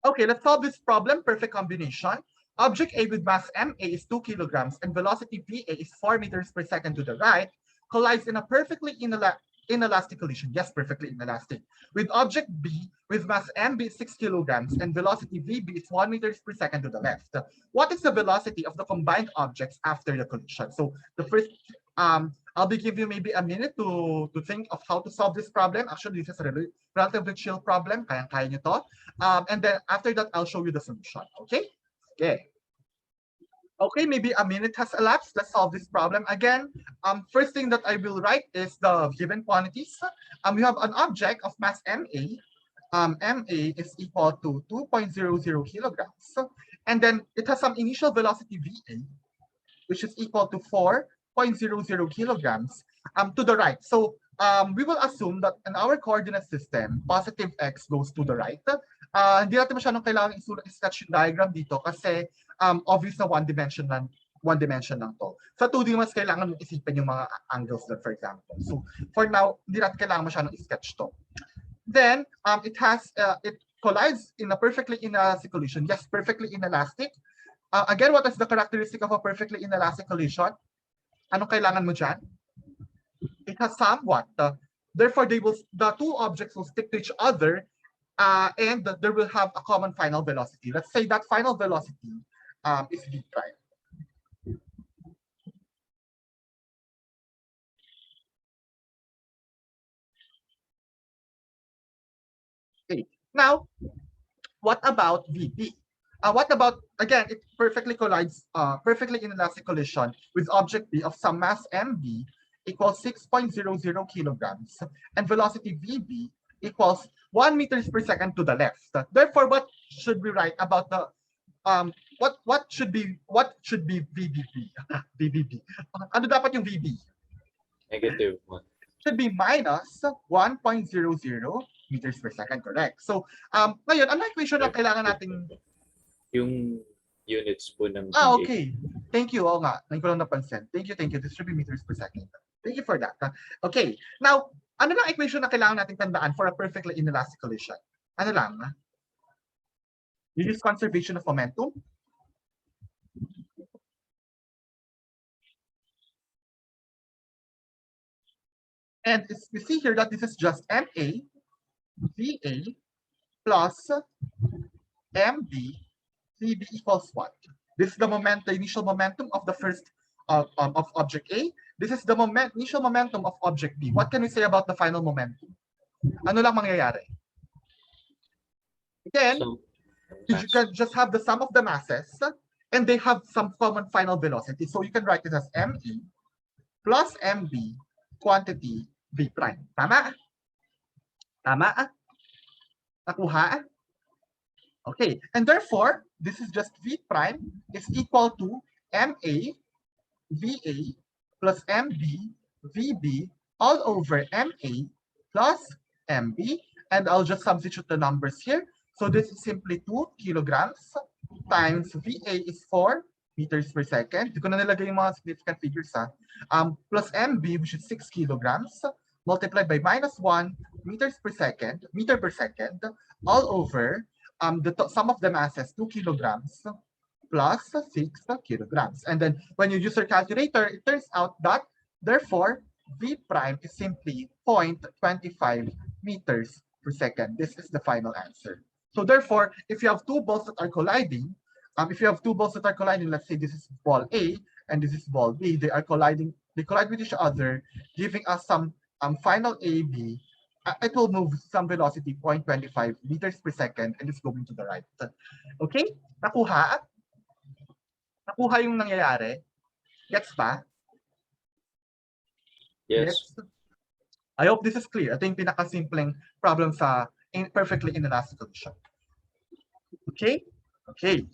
Okay, let's solve this problem. Perfect combination. Object A with mass ma is 2 kilograms and velocity va is 4 meters per second to the right collides in a perfectly inelastic collision. Yes, perfectly inelastic. With object B with mass mb is 6 kilograms and velocity vb is 1 meters per second to the left. What is the velocity of the combined objects after the collision? So the first, I'll be giving you maybe a minute to think of how to solve this problem. Actually, this is a relatively chill problem. Kaya nyo to. And then after that, I'll show you the solution. Okay? Okay. Okay, maybe a minute has elapsed. Let's solve this problem again. First thing that I will write is the given quantities. We have an object of mass ma. Ma is equal to 2.00 kilograms. And then it has some initial velocity va, which is equal to 4.00 kilograms to the right. So we will assume that in our coordinate system, positive x goes to the right. Hindi natin masyadong kailangan i-sketch yung diagram dito kasi obvious na one dimension lang to. Sa 2D mas kailangan mong isipin yung mga angles doon, for example. So for now, hindi natin kailangan masyadong i-sketch to. Then it collides in a perfectly inelastic collision. Yes, perfectly inelastic. Again, what is the characteristic of a perfectly inelastic collision? Anong kailangan mo dyan? It has somewhat. Therefore, the two objects will stick to each other and there will have a common final velocity. Let's say that final velocity is v prime. Okay. Now, what about vb? What about, again, it perfectly collides, perfectly inelastic collision with object B of some mass mb equals 6.00 kilograms and velocity vb equals 1 meters per second to the left. Therefore, what should we write about the what should be vbb? vbb. Ano dapat yung vb? Negative 1. Should be minus 1.00 meters per second, correct? So, ngayon, ano equation na kailangan natin? Yung units po ng okay. Thank you. Oo nga. Ngayon ko lang napansin. Thank you. This should be meters per second. Thank you for that. Okay. Now, ano lang equation na kailangan natin tandaan for a perfectly inelastic collision? Ano lang? You use conservation of momentum. And we see here that this is just ma, va, plus mb, vb equals what? This is the initial momentum of the first of object A. This is the initial momentum of object B. What can we say about the final momentum? Ano lang mangyayari? Again, you can just have the sum of the masses and they have some common final velocity. So you can write this as ME plus MB quantity V prime. Tama? Tama? Nakuha? Okay. And therefore, this is just V prime is equal to MA VA plus MB VB all over MA plus MB. And I'll just substitute the numbers here. So this is simply 2 kilograms times VA is 4 meters per second. Hindi ko na nilagay yung mga significant figures plus MB, which is 6 kilograms, multiplied by minus 1 meter per second, all over the sum of the masses, 2 kilograms plus 6 kilograms. And then when you use your calculator, it turns out that, therefore, V prime is simply 0.25 meters per second. This is the final answer. So therefore, if you have two balls that are colliding, let's say this is ball A and this is ball B, they collide with each other, giving us some final AB. It will move some velocity 0.25 meters per second and it's going to the right. Okay? Nakuha? Nakuha yung nangyayari? Gets ba? Yes. I hope this is clear. Ito yung pinakasimpleng problem sa perfectly inelastic collision. Okay? Okay.